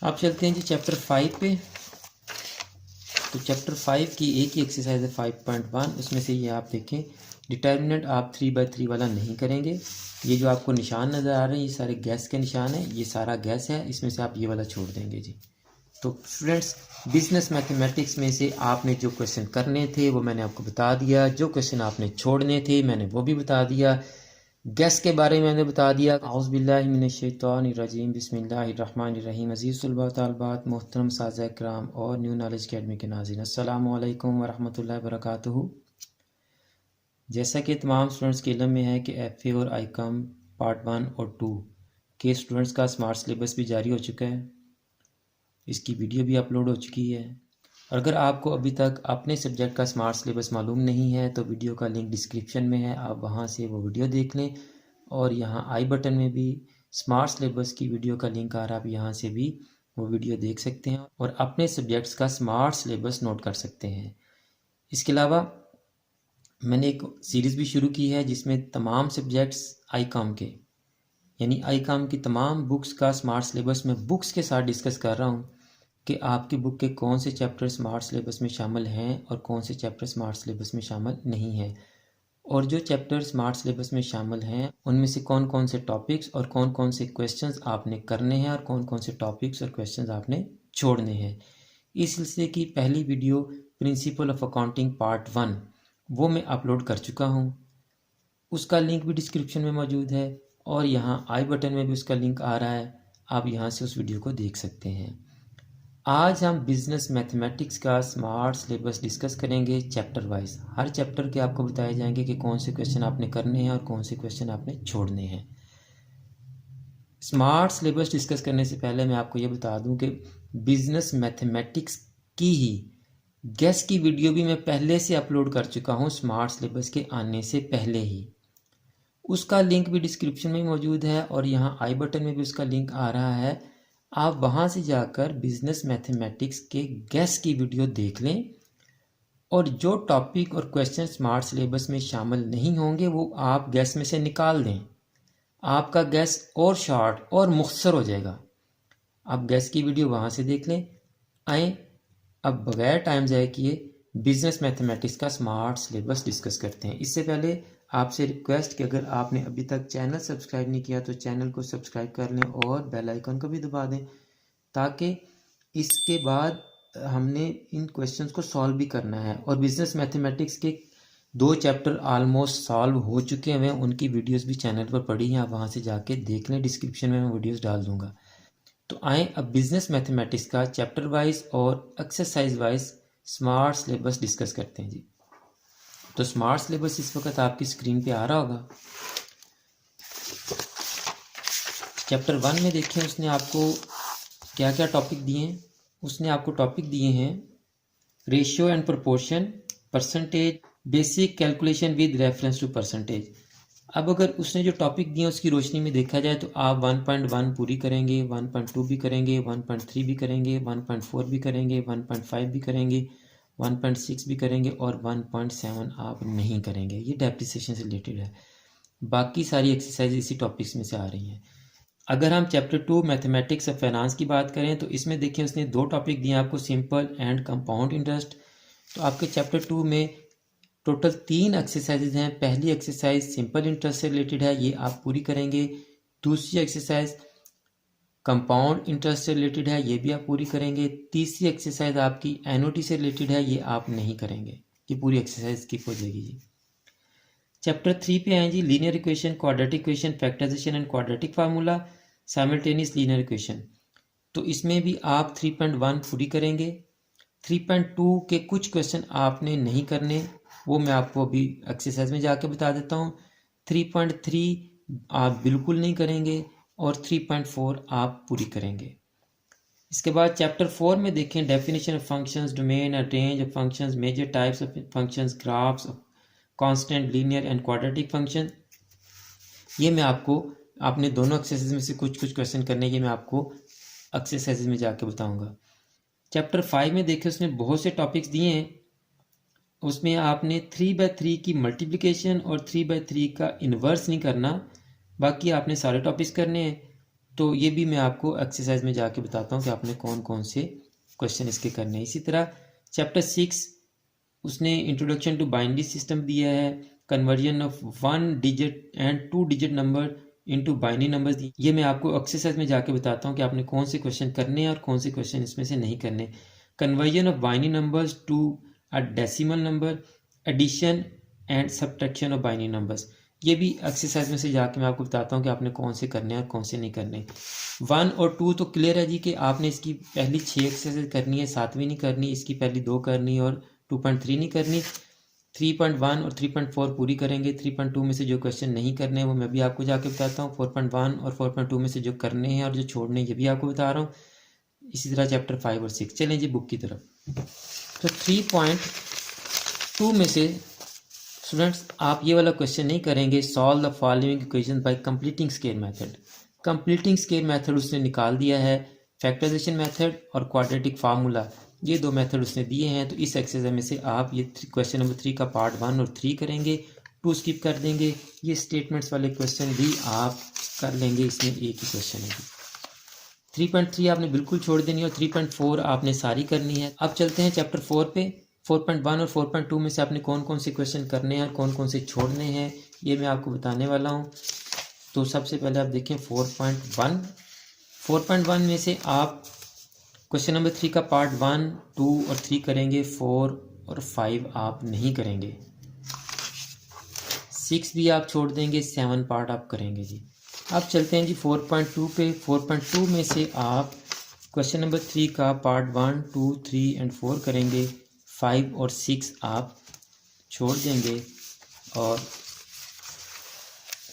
आप चलते हैं जी चैप्टर 5 पे। तो चैप्टर 5 की एक ही एक्सरसाइज है 5.1। उसमें से ये आप देखें, डिटर्मिनेंट आप 3/3 वाला नहीं करेंगे। ये जो आपको निशान नज़र आ रहे हैं ये सारे गैस के निशान हैं, ये सारा गैस है, इसमें से आप ये वाला छोड़ देंगे जी। तो स्टूडेंट्स, बिजनेस मैथमेटिक्स में से आपने जो क्वेश्चन करने थे वो मैंने आपको बता दिया, जो क्वेश्चन आपने छोड़ने थे मैंने वो भी बता दिया, गैस के बारे में मैंने बता दिया। औज़ुबिल्लाहि मिनश्शैतानिर्रजीम, बिस्मिल्लाहिर्रहमानिर्रहीम। अज़ीज़ तलबा तलबात, मोहतरम साज़ा कराम और न्यू नॉलेज अकेडमी के नाज़रीन, अस्सलामु अलैकुम वरहमतुल्लाहि वबरकातुहू। जैसा कि तमाम स्टूडेंट्स के इल्म में है कि FA और ICOM पार्ट 1 और 2 के स्टूडेंट्स का स्मार्ट सिलेबस भी जारी हो चुका है, इसकी वीडियो भी अपलोड हो चुकी है। और अगर आपको अभी तक अपने सब्जेक्ट का स्मार्ट सिलेबस मालूम नहीं है तो वीडियो का लिंक डिस्क्रिप्शन में है, आप वहां से वो वीडियो देख लें। और यहाँ आई बटन में भी स्मार्ट सिलेबस की वीडियो का लिंक आ रहा है, आप यहाँ से भी वो वीडियो देख सकते हैं और अपने सब्जेक्ट्स का स्मार्ट सिलेबस नोट कर सकते हैं। इसके अलावा मैंने एक सीरीज़ भी शुरू की है जिसमें तमाम सब्जेक्ट्स ICOM के, यानी ICOM की तमाम बुक्स का स्मार्ट सिलेबस मैं बुक्स के साथ डिस्कस कर रहा हूँ कि आपकी बुक के कौन से चैप्टर स्मार्ट सिलेबस में शामिल हैं और कौन से चैप्टर स्मार्ट सिलेबस में शामिल नहीं हैं। और जो चैप्टर स्मार्ट सिलेबस में शामिल हैं उनमें से कौन कौन से टॉपिक्स और कौन कौन से क्वेश्चंस आपने करने हैं और कौन कौन से टॉपिक्स और क्वेश्चंस आपने छोड़ने हैं। इस सिलसिले की पहली video principle of accounting part 1 वो मैं अपलोड कर चुका हूँ, उसका लिंक भी डिस्क्रिप्शन में मौजूद है और यहाँ आई बटन में भी उसका लिंक आ रहा है, आप यहाँ से उस वीडियो को देख सकते हैं। आज हम बिजनेस मैथमेटिक्स का स्मार्ट सिलेबस डिस्कस करेंगे चैप्टर वाइज। हर चैप्टर के आपको बताए जाएंगे कि कौन से क्वेश्चन आपने करने हैं और कौन से क्वेश्चन आपने छोड़ने हैं। स्मार्ट सिलेबस डिस्कस करने से पहले मैं आपको ये बता दूं कि बिजनेस मैथमेटिक्स की ही गैस की वीडियो भी मैं पहले से अपलोड कर चुका हूँ स्मार्ट सिलेबस के आने से पहले ही, उसका लिंक भी डिस्क्रिप्शन में मौजूद है और यहाँ आई बटन में भी उसका लिंक आ रहा है। आप वहाँ से जाकर बिजनेस मैथमेटिक्स के गैस की वीडियो देख लें और जो टॉपिक और क्वेश्चन स्मार्ट सिलेबस में शामिल नहीं होंगे वो आप गैस में से निकाल दें, आपका गैस और शॉर्ट और मुख्तसर हो जाएगा। आप गैस की वीडियो वहाँ से देख लें। आए अब बगैर टाइम ज़ाया किए बिजनेस मैथमेटिक्स का स्मार्ट सिलेबस डिस्कस करते हैं। इससे पहले आपसे रिक्वेस्ट कि अगर आपने अभी तक चैनल सब्सक्राइब नहीं किया तो चैनल को सब्सक्राइब कर लें और बेल आइकन को भी दबा दें, ताकि इसके बाद हमने इन क्वेश्चंस को सॉल्व भी करना है। और बिजनेस मैथमेटिक्स के 2 चैप्टर ऑलमोस्ट सॉल्व हो चुके हैं, उनकी वीडियोस भी चैनल पर पड़ी हैं, आप वहाँ से जाके देख लें, डिस्क्रिप्शन में मैं वीडियोस डाल दूँगा। तो आए अब बिजनेस मैथमेटिक्स का चैप्टर वाइज और exercise wise smart syllabus discuss करते हैं जी। तो स्मार्ट सिलेबस इस वक्त आपकी स्क्रीन पे आ रहा होगा। चैप्टर 1 में देखें उसने आपको क्या क्या टॉपिक दिए हैं। उसने आपको टॉपिक दिए हैं ratio and proportion, percentage, basic calculation with reference to percentage. अब अगर उसने जो टॉपिक दिए उसकी रोशनी में देखा जाए तो आप 1.1 पूरी करेंगे, 1.2 भी करेंगे, 1.3 भी करेंगे, 1.4 भी करेंगे, 1.5 भी करेंगे, 1.6 भी करेंगे और 1.7 आप नहीं करेंगे। ये डेप्रिसिएशन से रिलेटेड है। बाकी सारी एक्सरसाइज इसी टॉपिक्स में से आ रही हैं। अगर हम चैप्टर 2 मैथमेटिक्स ऑफ फाइनेंस की बात करें तो इसमें देखिए उसने 2 टॉपिक दिए आपको, सिंपल एंड कंपाउंड इंटरेस्ट। तो आपके चैप्टर 2 में टोटल 3 एक्सरसाइजेज हैं। पहली एक्सरसाइज सिंपल इंटरेस्ट से रिलेटेड है, ये आप पूरी करेंगे। दूसरी एक्सरसाइज कंपाउंड इंटरेस्ट से रिलेटेड है, ये भी आप पूरी करेंगे। तीसरी एक्सरसाइज आपकी एनुटी से रिलेटेड है, ये आप नहीं करेंगे, ये पूरी एक्सरसाइज स्किप हो जाएगी जी। चैप्टर 3 पे आए जी, linear equation, quadratic equation, factorisation and quadratic formula, simultaneous linear equation. तो इसमें भी आप 3.1 पूरी करेंगे। 3.2 के कुछ क्वेश्चन आपने नहीं करने, वो मैं आपको अभी एक्सरसाइज में जाके बता देता हूँ। 3.3 आप बिल्कुल नहीं करेंगे और 3.4 आप पूरी करेंगे। इसके बाद चैप्टर 4 में देखें डेफिनेशन ऑफ फंक्शंस, डोमेन और range of functions, major types of functions, graphs of constant, linear and quadratic function. ये मैं आपको, आपने दोनों एक्सरसाइज में से कुछ कुछ क्वेश्चन करने, ये मैं आपको एक्सरसाइज में जाके बताऊंगा। चैप्टर 5 में देखें उसने बहुत से टॉपिक्स दिए हैं। उसमें आपने 3/3 की मल्टीप्लिकेशन और 3/3 का इन्वर्स नहीं करना, बाकी आपने सारे टॉपिक्स करने हैं। तो ये भी मैं आपको एक्सरसाइज में जाके बताता हूँ कि आपने कौन कौन से क्वेश्चन इसके करने हैं। इसी तरह चैप्टर 6 उसने इंट्रोडक्शन टू बाइनरी सिस्टम दिया है, conversion of 1 digit and 2 digit number into binary numbers दी। ये मैं आपको एक्सरसाइज में जाके बताता हूँ कि आपने कौन से क्वेश्चन करने हैं और कौन से क्वेश्चन इसमें से नहीं करने। Conversion of binary numbers to a decimal number, addition and subtraction of binary numbers, ये भी एक्सरसाइज में से जाके मैं आपको बताता हूँ कि आपने कौन से करने हैं और कौन से नहीं करने। 1 और 2 तो क्लियर है जी कि आपने इसकी पहली 6 एक्सरसाइज करनी है, 7वीं नहीं करनी, इसकी पहली 2 करनी और 2.3 नहीं करनी। 3.1 और 3.4 पूरी करेंगे। 3.2 में से जो क्वेश्चन नहीं करने हैं वो मैं भी आपको जाके बताता हूँ। 4.1 और 4.2 में से जो करने हैं और जो छोड़ने हैं ये भी आपको बता रहा हूँ। इसी तरह चैप्टर 5 और 6। चलें जी बुक की तरफ। तो 3.2 में से स्टूडेंट्स आप ये वाला क्वेश्चन नहीं करेंगे, solve the following equation by completing square method. Completing square method उसने निकाल दिया है, फैक्टराइजेशन मेथड और क्वाड्रेटिक फार्मूला, ये 2 मेथड उसने दिए हैं। तो इस एक्सरसाइज में से आप ये क्वेश्चन नंबर 3 का पार्ट 1 और 3 करेंगे, 2 स्किप कर देंगे। ये स्टेटमेंट्स वाले क्वेश्चन भी आप कर लेंगे, इसमें एक ही क्वेश्चन है। 3.3 आपने बिल्कुल छोड़ देनी और 3.4 आपने सारी करनी है। अब चलते हैं चैप्टर 4 पे। 4.1 और 4.2 में से आपने कौन कौन से क्वेश्चन करने हैं और कौन कौन से छोड़ने हैं ये मैं आपको बताने वाला हूँ। तो सबसे पहले आप देखें 4.1। 4.1 में से आप क्वेश्चन नंबर 3 का पार्ट 1, 2 और 3 करेंगे। 4 और 5 आप नहीं करेंगे। 6 भी आप छोड़ देंगे। 7 पार्ट आप करेंगे जी। अब चलते हैं जी 4.2 पे। 4.2 में से आप क्वेश्चन नंबर 3 का पार्ट 1, 2, 3 एंड 4 करेंगे। 5 और 6 आप छोड़ देंगे और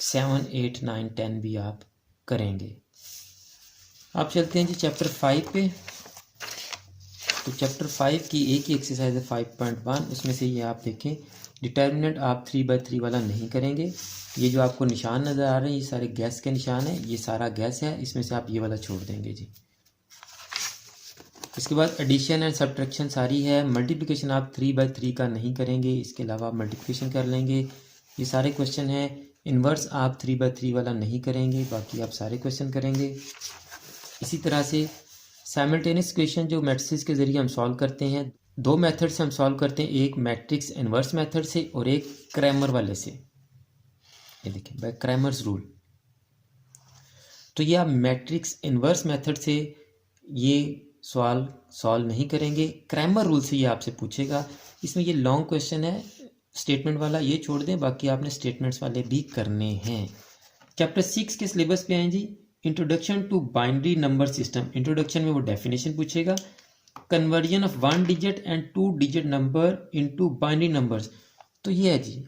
7, 8, 9, 10 भी आप करेंगे। अब चलते हैं जी चैप्टर 5 पे। तो चैप्टर 5 की एक ही एक्सरसाइज है 5.1, उसमें से ये आप देखें डिटर्मिनेंट आप 3/3 वाला नहीं करेंगे। ये जो आपको निशान नज़र आ रहे हैं ये सारे गैस के निशान हैं, ये सारा गैस है, इसमें से आप ये वाला छोड़ देंगे जी। इसके बाद एडिशन एंड सब्ट्रैक्शन सारी है। मल्टीप्लिकेशन आप 3/3 का नहीं करेंगे, इसके अलावा आप मल्टीप्लिकेशन कर लेंगे। ये सारे क्वेश्चन हैं। इन्वर्स आप 3/3 वाला नहीं करेंगे, बाकी आप सारे क्वेश्चन करेंगे। इसी तरह से साइमल्टेनियस क्वेश्चन जो मैट्रिक्स के ज़रिए हम सॉल्व करते हैं, 2 मेथड से हम सॉल्व करते हैं, एक मैट्रिक्स इन्वर्स मेथड से और एक क्रैमर वाले से। ये देखिए बाय क्रैमर्स रूल। तो ये आप मैट्रिक्स इन्वर्स मेथड से ये सवाल सॉल्व नहीं करेंगे, क्रैमर रूल से ये आपसे पूछेगा। इसमें ये लॉन्ग क्वेश्चन है स्टेटमेंट वाला, ये छोड़ दें, बाकी आपने स्टेटमेंट्स वाले भी करने हैं। चैप्टर 6 के सिलेबस पे आए जी। Introduction to binary number system. Introduction में वो डेफिनेशन पूछेगा। Conversion of 1 digit and 2 digit number into binary numbers. तो ये है जी,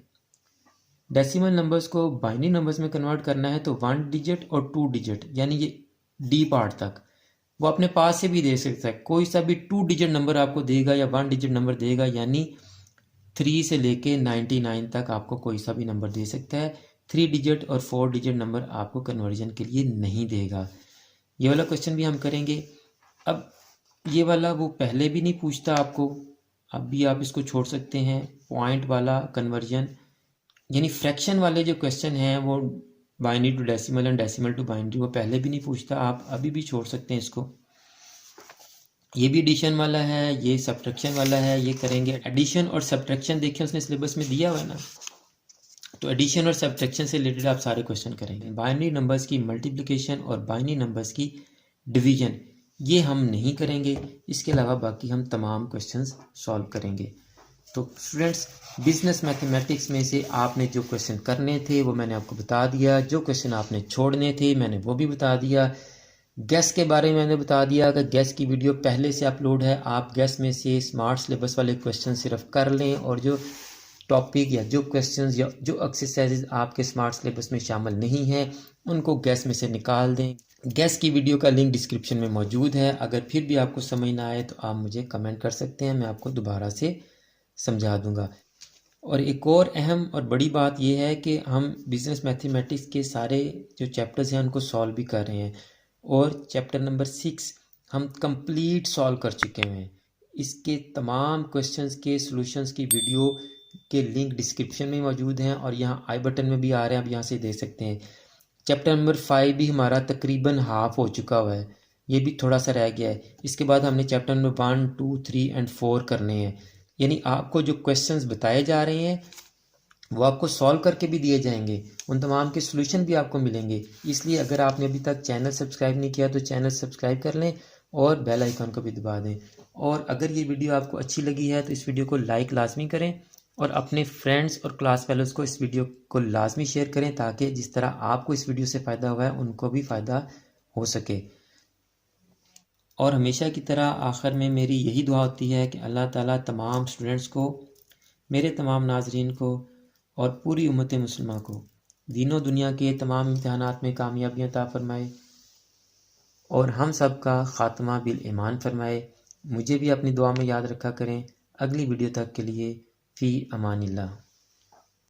डेसिमल नंबर्स को बाइनरी नंबर्स में कन्वर्ट करना है तो 1 डिजिट और 2 डिजिट यानी ये डी पार्ट तक वो अपने पास से भी दे सकता है। कोई सा भी 2 डिजिट नंबर आपको देगा या 1 डिजिट नंबर देगा, यानी 3 से लेके 99 तक आपको कोई सा भी नंबर दे सकता है। 3 डिजिट और 4 डिजिट नंबर आपको कन्वर्जन के लिए नहीं देगा। ये वाला क्वेश्चन भी हम करेंगे। अब ये वाला वो पहले भी नहीं पूछता आपको, अब भी आप इसको छोड़ सकते हैं। पॉइंट वाला कन्वर्जन यानी फ्रैक्शन वाले जो क्वेश्चन हैं वो binary to decimal and decimal to binary, वो पहले भी नहीं पूछता, आप अभी भी छोड़ सकते हैं इसको। ये भी एडिशन वाला है, ये सब्ट्रैक्शन वाला है, ये करेंगे। एडिशन और सब्ट्रैक्शन देखिए उसने सिलेबस में दिया हुआ है ना, तो एडिशन और सब्ट्रैक्शन से रिलेटेड आप सारे क्वेश्चन करेंगे। बाइनरी नंबर्स की मल्टीप्लिकेशन और बाइनरी नंबर्स की डिवीजन ये हम नहीं करेंगे, इसके अलावा बाकी हम तमाम क्वेश्चंस सॉल्व करेंगे। तो स्टूडेंट्स बिजनेस मैथमेटिक्स में से आपने जो क्वेश्चन करने थे वो मैंने आपको बता दिया, जो क्वेश्चन आपने छोड़ने थे मैंने वो भी बता दिया। गैस के बारे में मैंने बता दिया कि गैस की वीडियो पहले से अपलोड है, आप गैस में से स्मार्ट सिलेबस वाले क्वेश्चन सिर्फ कर लें और जो टॉपिक या जो क्वेश्चंस या जो एक्सरसाइजेज आपके स्मार्ट सिलेबस में शामिल नहीं हैं उनको गैस में से निकाल दें। गैस की वीडियो का लिंक डिस्क्रिप्शन में मौजूद है। अगर फिर भी आपको समझ ना आए तो आप मुझे कमेंट कर सकते हैं, मैं आपको दोबारा से समझा दूंगा। और एक और अहम और बड़ी बात यह है कि हम बिजनेस मैथमेटिक्स के सारे जो चैप्टर्स हैं उनको सॉल्व भी कर रहे हैं और चैप्टर नंबर 6 हम कंप्लीट सॉल्व कर चुके हैं। इसके तमाम क्वेश्चंस के सॉल्यूशंस की वीडियो के लिंक डिस्क्रिप्शन में मौजूद हैं और यहाँ आई बटन में भी आ रहे हैं, आप यहाँ से देख सकते हैं। चैप्टर नंबर 5 भी हमारा तकरीबन हाफ हो चुका हुआ है, ये भी थोड़ा सा रह गया है। इसके बाद हमने चैप्टर नंबर 1, 2, 3 एंड 4 करने हैं। यानी आपको जो क्वेश्चंस बताए जा रहे हैं वो आपको सॉल्व करके भी दिए जाएंगे, उन तमाम के सॉल्यूशन भी आपको मिलेंगे। इसलिए अगर आपने अभी तक चैनल सब्सक्राइब नहीं किया तो चैनल सब्सक्राइब कर लें और बेल आइकन को भी दबा दें। और अगर ये वीडियो आपको अच्छी लगी है तो इस वीडियो को लाइक लाजमी करें और अपने फ्रेंड्स और क्लास फेलोज़ को इस वीडियो को लाजमी शेयर करें, ताकि जिस तरह आपको इस वीडियो से फ़ायदा हुआ है उनको भी फ़ायदा हो सके। और हमेशा की तरह आखिर में मेरी यही दुआ होती है कि अल्लाह ताला तमाम स्टूडेंट्स को, मेरे तमाम नाजरीन को और पूरी उम्मत मुस्लिमा को दीनों दुनिया के तमाम इम्तहानात में कामयाबियाँ अता फरमाए और हम सब का ख़ात्मा बिल ईमान फरमाए। मुझे भी अपनी दुआ में याद रखा करें। अगली वीडियो तक के लिए फ़ी अमानिल्लाह।